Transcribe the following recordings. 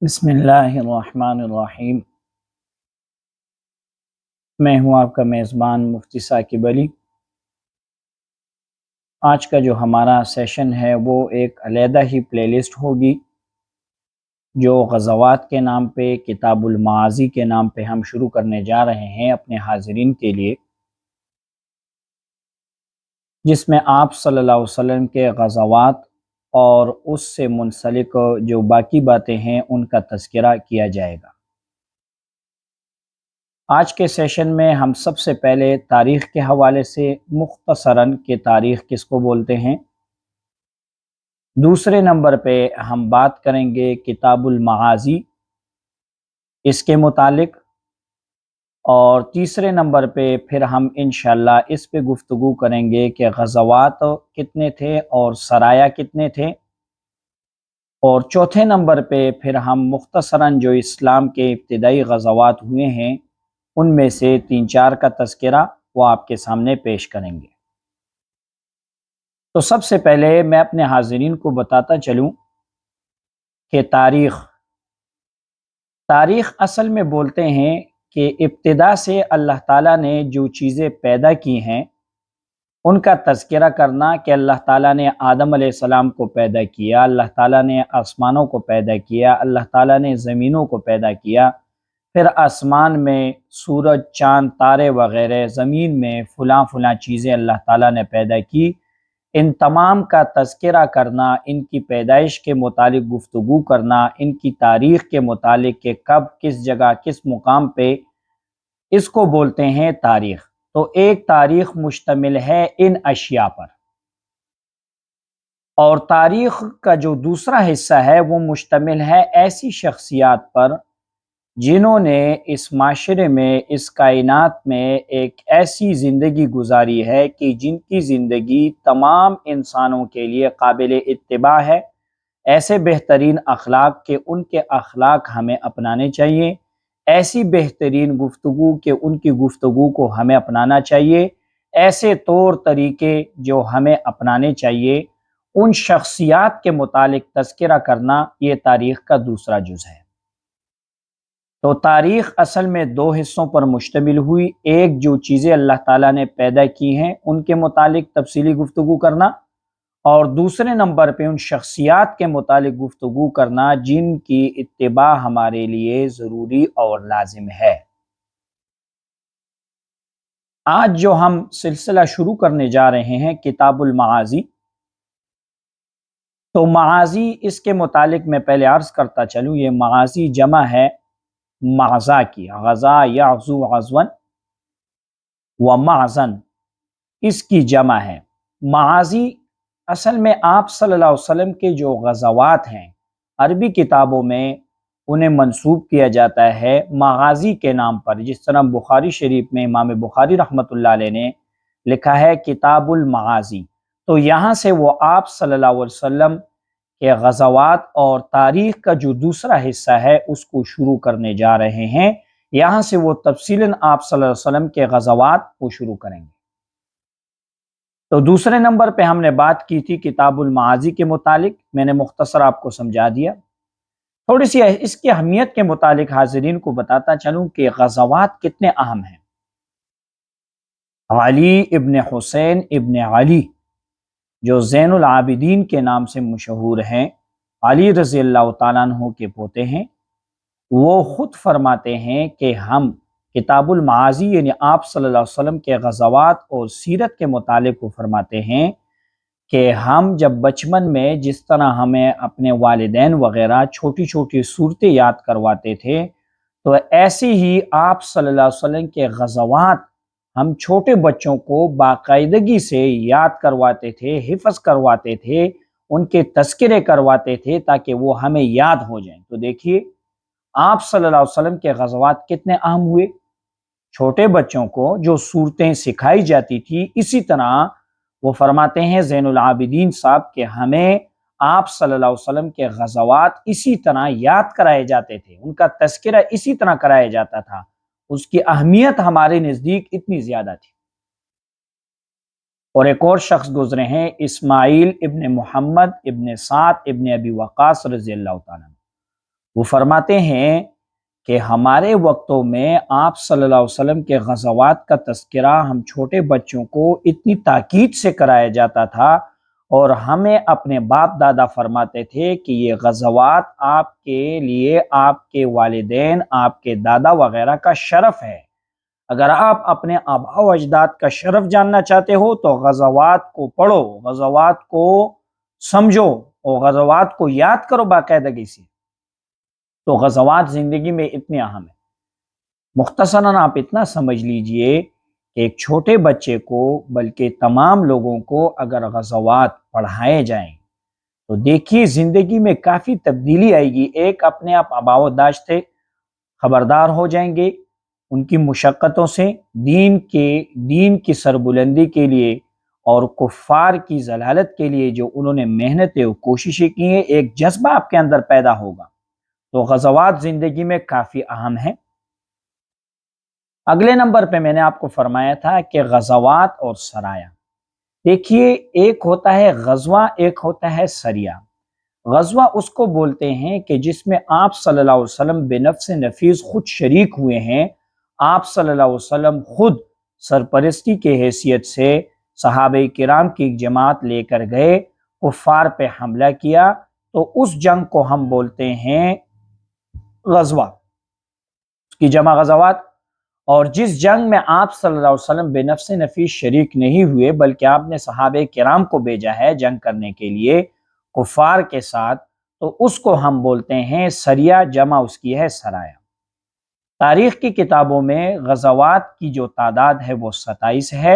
بسم اللہ الرحمن الرحیم۔ میں ہوں آپ کا میزبان مفتی ثاقب علی۔ آج کا جو ہمارا سیشن ہے وہ ایک علیحدہ ہی پلے لسٹ ہوگی جو غزوات کے نام پہ، کتاب المغازی کے نام پہ ہم شروع کرنے جا رہے ہیں اپنے حاضرین کے لیے، جس میں آپ صلی اللہ علیہ وسلم کے غزوات اور اس سے منسلک جو باقی باتیں ہیں ان کا تذکرہ کیا جائے گا۔ آج کے سیشن میں ہم سب سے پہلے تاریخ کے حوالے سے مختصراً کہ تاریخ کس کو بولتے ہیں، دوسرے نمبر پہ ہم بات کریں گے کتاب المغازی اس کے متعلق، اور تیسرے نمبر پہ پھر ہم انشاءاللہ اس پہ گفتگو کریں گے کہ غزوات کتنے تھے اور سرایا کتنے تھے، اور چوتھے نمبر پہ پھر ہم مختصراً جو اسلام کے ابتدائی غزوات ہوئے ہیں ان میں سے 3-4 کا تذکرہ وہ آپ کے سامنے پیش کریں گے۔ تو سب سے پہلے میں اپنے حاضرین کو بتاتا چلوں کہ تاریخ اصل میں بولتے ہیں کہ ابتدا سے اللہ تعالیٰ نے جو چیزیں پیدا کی ہیں ان کا تذکرہ کرنا، کہ اللہ تعالیٰ نے آدم علیہ السلام کو پیدا کیا، اللہ تعالیٰ نے آسمانوں کو پیدا کیا، اللہ تعالیٰ نے زمینوں کو پیدا کیا، پھر آسمان میں سورج، چاند، تارے وغیرہ، زمین میں فلاں چیزیں اللہ تعالیٰ نے پیدا کی، ان تمام کا تذکرہ کرنا، ان کی پیدائش کے متعلق گفتگو کرنا، ان کی تاریخ کے متعلق کہ کب، کس جگہ، کس مقام پہ، اس کو بولتے ہیں تاریخ۔ تو ایک تاریخ مشتمل ہے ان اشیاء پر، اور تاریخ کا جو دوسرا حصہ ہے وہ مشتمل ہے ایسی شخصیات پر جنہوں نے اس معاشرے میں، اس کائنات میں ایک ایسی زندگی گزاری ہے کہ جن کی زندگی تمام انسانوں کے لیے قابل اتباع ہے، ایسے بہترین اخلاق کہ ان کے اخلاق ہمیں اپنانے چاہیے، ایسی بہترین گفتگو کہ ان کی گفتگو کو ہمیں اپنانا چاہیے، ایسے طور طریقے جو ہمیں اپنانے چاہیے، ان شخصیات کے متعلق تذکرہ کرنا یہ تاریخ کا دوسرا جز ہے۔ تو تاریخ اصل میں 2 حصوں پر مشتمل ہوئی، ایک جو چیزیں اللہ تعالیٰ نے پیدا کی ہیں ان کے متعلق تفصیلی گفتگو کرنا، اور دوسرے نمبر پہ ان شخصیات کے متعلق گفتگو کرنا جن کی اتباع ہمارے لیے ضروری اور لازم ہے۔ آج جو ہم سلسلہ شروع کرنے جا رہے ہیں کتاب المغازی، تو مغازی اس کے متعلق میں پہلے عرض کرتا چلوں، یہ مغازی جمع ہے مغزا کی، غزا یغزو غزون و معزن، اس کی جمع ہے۔ مغازی اصل میں آپ صلی اللہ علیہ وسلم کے جو غزوات ہیں عربی کتابوں میں انہیں منسوب کیا جاتا ہے مغازی کے نام پر، جس طرح بخاری شریف میں امام بخاری رحمۃ اللہ علیہ نے لکھا ہے کتاب المغازی، تو یہاں سے وہ آپ صلی اللہ علیہ وسلم کے غزوات اور تاریخ کا جو دوسرا حصہ ہے اس کو شروع کرنے جا رہے ہیں، یہاں سے وہ تفصیلاً آپ صلی اللہ علیہ وسلم کے غزوات کو شروع کریں گے۔ تو دوسرے نمبر پہ ہم نے بات کی تھی کتاب المغازی کے متعلق، میں نے مختصر آپ کو سمجھا دیا۔ تھوڑی سی اس کی اہمیت کے متعلق حاضرین کو بتاتا چلوں کہ غزوات کتنے اہم ہیں۔ علی ابن حسین ابن علی جو زین العابدین کے نام سے مشہور ہیں، علی رضی اللہ تعالیٰ عنہ کے پوتے ہیں، وہ خود فرماتے ہیں کہ ہم کتاب المغازی یعنی آپ صلی اللہ علیہ وسلم کے غزوات اور سیرت کے متعلق وہ فرماتے ہیں کہ ہم جب بچپن میں جس طرح ہمیں اپنے والدین وغیرہ چھوٹی چھوٹی صورتیں یاد کرواتے تھے، تو ایسے ہی آپ صلی اللہ علیہ وسلم کے غزوات ہم چھوٹے بچوں کو باقاعدگی سے یاد کرواتے تھے، حفظ کرواتے تھے، ان کے تذکرے کرواتے تھے تاکہ وہ ہمیں یاد ہو جائیں۔ تو دیکھیے آپ صلی اللہ علیہ وسلم کے غزوات کتنے اہم ہوئے، چھوٹے بچوں کو جو صورتیں سکھائی جاتی تھی، اسی طرح وہ فرماتے ہیں زین العابدین صاحب کہ ہمیں آپ صلی اللہ علیہ وسلم کے غزوات اسی طرح یاد کرائے جاتے تھے، ان کا تذکرہ اسی طرح کرایا جاتا تھا، اس کی اہمیت ہمارے نزدیک اتنی زیادہ تھی۔ اور ایک اور شخص گزرے ہیں اسماعیل ابن محمد ابن سعد ابن ابی وقاص رضی اللہ تعالیٰ عنہ، وہ فرماتے ہیں کہ ہمارے وقتوں میں آپ صلی اللہ علیہ وسلم کے غزوات کا تذکرہ ہم چھوٹے بچوں کو اتنی تاکید سے کرایا جاتا تھا، اور ہمیں اپنے باپ دادا فرماتے تھے کہ یہ غزوات آپ کے لیے آپ کے والدین، آپ کے دادا وغیرہ کا شرف ہے۔ اگر آپ اپنے آباء و اجداد کا شرف جاننا چاہتے ہو تو غزوات کو پڑھو، غزوات کو سمجھو اور غزوات کو یاد کرو باقاعدگی سے۔ تو غزوات زندگی میں اتنے اہم ہیں۔ مختصراً آپ اتنا سمجھ لیجئے کہ ایک چھوٹے بچے کو بلکہ تمام لوگوں کو اگر غزوات پڑھائے جائیں تو دیکھیے زندگی میں کافی تبدیلی آئے گی۔ ایک اپنے آپ آباء و اجداد سے خبردار ہو جائیں گے، ان کی مشقتوں سے، دین کی سربلندی کے لیے اور کفار کی ضلالت کے لیے جو انہوں نے محنتیں اور کوششیں کی ہیں، ایک جذبہ آپ کے اندر پیدا ہوگا۔ تو غزوات زندگی میں کافی اہم ہیں۔ اگلے نمبر پہ میں نے آپ کو فرمایا تھا کہ غزوات اور سرایہ۔ دیکھیے ایک ہوتا ہے غزوہ، ایک ہوتا ہے سریہ۔ غزوہ اس کو بولتے ہیں کہ جس میں آپ صلی اللہ علیہ وسلم بے نفس نفیس خود شریک ہوئے ہیں۔ آپ صلی اللہ علیہ وسلم خود سرپرستی کے حیثیت سے صحابہ کرام کی ایک جماعت لے کر گئے، کفار پہ حملہ کیا، تو اس جنگ کو ہم بولتے ہیں غزوہ، اس کی جمع غزوات۔ اور جس جنگ میں آپ صلی اللہ علیہ وسلم بے نفس نفیس شریک نہیں ہوئے بلکہ آپ نے صحابہ کرام کو بھیجا ہے جنگ کرنے کے لیے کفار کے ساتھ، تو اس کو ہم بولتے ہیں سریہ، جمع اس کی ہے سرایہ۔ تاریخ کی کتابوں میں غزوات کی جو تعداد ہے وہ 27 ہے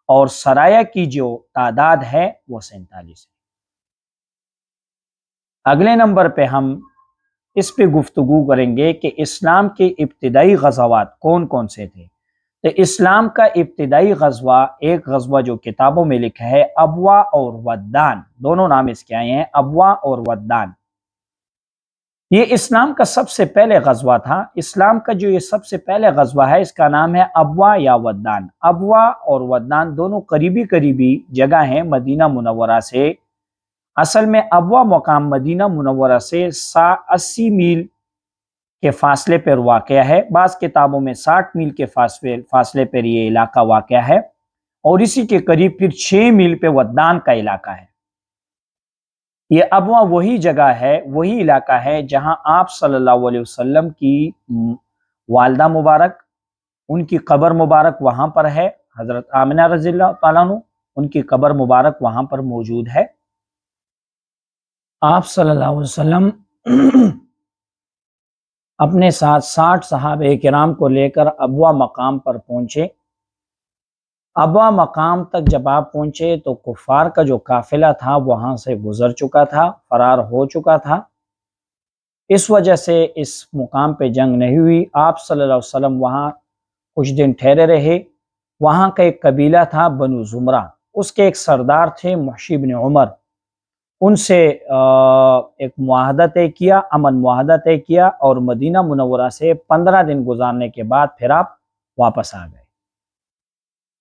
اور سرایہ کی جو تعداد ہے وہ 47 ہے۔ اگلے نمبر پہ ہم اس پہ گفتگو کریں گے کہ اسلام کے ابتدائی غزوات کون کون سے تھے۔ تو اسلام کا ابتدائی غزوہ، ایک غزوہ جو کتابوں میں لکھا ہے ابوا اور ودان، دونوں نام اس کے آئے ہیں، ابوا اور ودان۔ یہ اسلام کا سب سے پہلے غزوہ تھا۔ اسلام کا جو یہ سب سے پہلے غزوہ ہے اس کا نام ہے ابوا یا ودان۔ ابوا اور ودان دونوں قریبی جگہ ہیں مدینہ منورہ سے۔ اصل میں ابوا مقام مدینہ منورہ سے 80 میل کے فاصلے پر واقع ہے، بعض کتابوں میں 60 میل کے فاصلے پر یہ علاقہ واقع ہے، اور اسی کے قریب پھر 6 میل پہ ودان کا علاقہ ہے۔ یہ ابوا وہی جگہ ہے، وہی علاقہ ہے جہاں آپ صلی اللہ علیہ وسلم کی والدہ مبارک، ان کی قبر مبارک وہاں پر ہے، حضرت آمنہ رضی اللہ تعالیٰ عنہ، ان کی قبر مبارک وہاں پر موجود ہے۔ آپ صلی اللہ علیہ وسلم اپنے ساتھ 60 صحابہ کرام کو لے کر ابوا مقام پر پہنچے۔ ابوا مقام تک جب آپ پہنچے تو کفار کا جو قافلہ تھا وہاں سے گزر چکا تھا، فرار ہو چکا تھا، اس وجہ سے اس مقام پہ جنگ نہیں ہوئی۔ آپ صلی اللہ علیہ وسلم وہاں کچھ دن ٹھہرے رہے۔ وہاں کا ایک قبیلہ تھا بنو زمرہ، اس کے ایک سردار تھے محشی بن عمر، ان سے ایک معاہدہ طے کیا، امن معاہدہ طے کیا، اور مدینہ منورہ سے 15 دن گزارنے کے بعد پھر آپ واپس آ گئے۔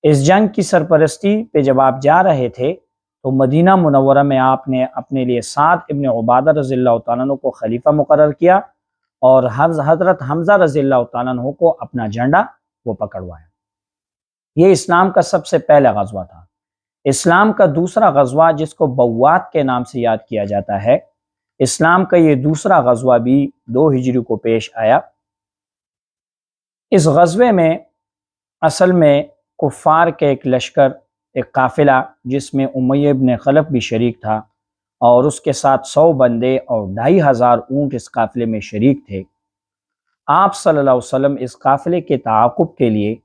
اس جنگ کی سرپرستی پہ جب آپ جا رہے تھے تو مدینہ منورہ میں آپ نے اپنے لیے سعد ابن عبادہ رضی اللہ تعالیٰ عنہ کو خلیفہ مقرر کیا، اور حضرت حمزہ رضی اللہ تعالیٰ عنہ کو اپنا جھنڈا وہ پکڑوایا۔ یہ اسلام کا سب سے پہلا غزوہ تھا۔ اسلام کا دوسرا غزوہ جس کو بوات کے نام سے یاد کیا جاتا ہے، اسلام کا یہ دوسرا غزوہ بھی 2 ہجری کو پیش آیا۔ اس غزوے میں اصل میں کفار کے ایک لشکر، ایک قافلہ جس میں امیہ ابن خلف بھی شریک تھا، اور اس کے ساتھ 100 بندے اور 2500 اونٹ اس قافلے میں شریک تھے۔ آپ صلی اللہ علیہ وسلم اس قافلے کے تعاقب کے لیے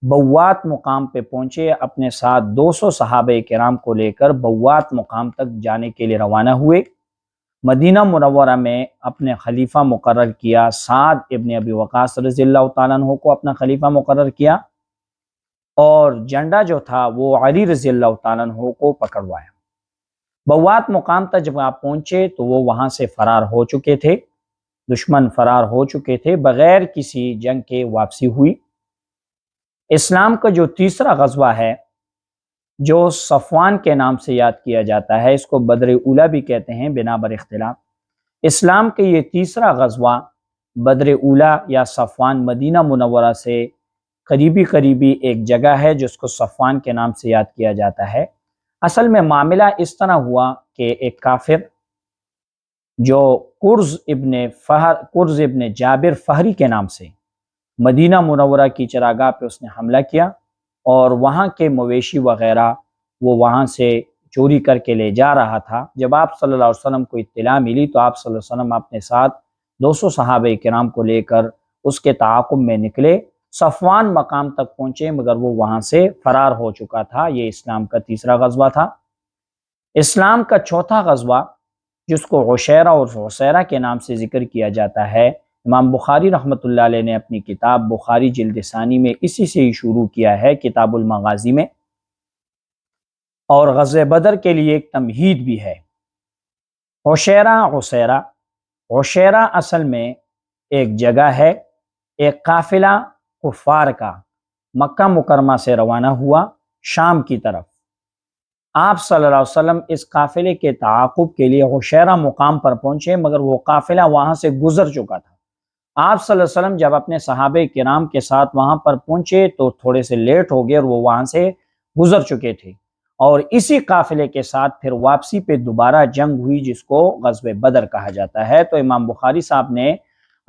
بوات مقام پہ پہنچے، اپنے ساتھ 200 صحابہ کرام کو لے کر بوات مقام تک جانے کے لیے روانہ ہوئے۔ مدینہ منورہ میں اپنے خلیفہ مقرر کیا، سعد ابن ابی وقاص رضی اللہ تعالیٰ عنہ کو اپنا خلیفہ مقرر کیا، اور جھنڈا جو تھا وہ علی رضی اللہ تعالیٰ عنہ کو پکڑوایا۔ بوات مقام تک جب آپ پہنچے تو وہ وہاں سے فرار ہو چکے تھے، دشمن فرار ہو چکے تھے، بغیر کسی جنگ کے واپسی ہوئی۔ اسلام کا جو تیسرا غزوہ ہے جو صفوان کے نام سے یاد کیا جاتا ہے، اس کو بدر اولی بھی کہتے ہیں بنا بر اختلاف، اسلام کے یہ تیسرا غزوہ بدر اولا یا صفوان مدینہ منورہ سے قریبی ایک جگہ ہے جس کو صفوان کے نام سے یاد کیا جاتا ہے۔ اصل میں معاملہ اس طرح ہوا کہ ایک کافر جو قرز ابن جابر فہری کے نام سے مدینہ منورہ کی چراگاہ پہ اس نے حملہ کیا اور وہاں کے مویشی وغیرہ وہ وہاں سے چوری کر کے لے جا رہا تھا۔ جب آپ صلی اللہ علیہ وسلم کو اطلاع ملی تو آپ صلی اللہ علیہ وسلم اپنے ساتھ 200 صحابہ کرام کو لے کر اس کے تعاقب میں نکلے، صفوان مقام تک پہنچے مگر وہ وہاں سے فرار ہو چکا تھا۔ یہ اسلام کا تیسرا غزوہ تھا۔ اسلام کا چوتھا غزوہ جس کو عشیرہ اور عسیرہ کے نام سے ذکر کیا جاتا ہے، امام بخاری رحمۃ اللہ علیہ نے اپنی کتاب بخاری جلد ثانی میں اسی سے ہی شروع کیا ہے، کتاب المغازی میں، اور غزوہ بدر کے لیے ایک تمہید بھی ہے۔ عشیرہ اصل میں ایک جگہ ہے۔ ایک قافلہ کفار کا مکہ مکرمہ سے روانہ ہوا شام کی طرف۔ آپ صلی اللہ علیہ وسلم اس قافلے کے تعاقب کے لیے عشیرہ مقام پر پہنچے مگر وہ قافلہ وہاں سے گزر چکا تھا۔ آپ صلی اللہ علیہ وسلم جب اپنے صحابہ کرام کے ساتھ وہاں پر پہنچے تو تھوڑے سے لیٹ ہو گئے اور وہ وہاں سے گزر چکے تھے، اور اسی قافلے کے ساتھ پھر واپسی پہ دوبارہ جنگ ہوئی جس کو غزوہ بدر کہا جاتا ہے۔ تو امام بخاری صاحب نے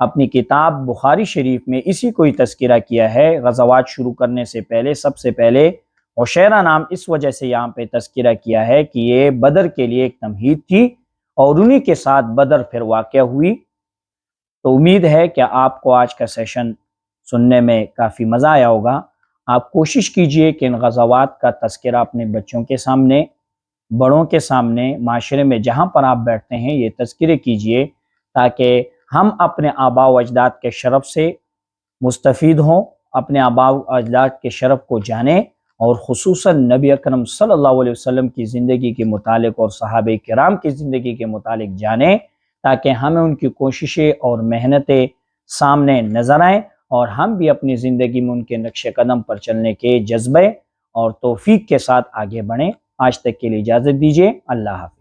اپنی کتاب بخاری شریف میں اسی کو ہی تذکرہ کیا ہے۔ غزوات شروع کرنے سے پہلے سب سے پہلے عشیرہ نام اس وجہ سے یہاں پہ تذکرہ کیا ہے کہ یہ بدر کے لیے ایک تمہید تھی اور انہی کے ساتھ بدر پھر واقع ہوئی۔ تو امید ہے کہ آپ کو آج کا سیشن سننے میں کافی مزہ آیا ہوگا۔ آپ کوشش کیجئے کہ ان غزوات کا تذکرہ اپنے بچوں کے سامنے، بڑوں کے سامنے، معاشرے میں جہاں پر آپ بیٹھتے ہیں یہ تذکرے کیجئے تاکہ ہم اپنے آباء و اجداد کے شرف سے مستفید ہوں، اپنے آباء و اجداد کے شرف کو جانیں، اور خصوصاً نبی اکرم صلی اللہ علیہ وسلم کی زندگی کے متعلق اور صحابہ کرام کی زندگی کے متعلق جانیں تاکہ ہمیں ان کی کوششیں اور محنتیں سامنے نظر آئیں اور ہم بھی اپنی زندگی میں ان کے نقش قدم پر چلنے کے جذبے اور توفیق کے ساتھ آگے بڑھیں۔ آج تک کے لیے اجازت دیجیے۔ اللہ حافظ۔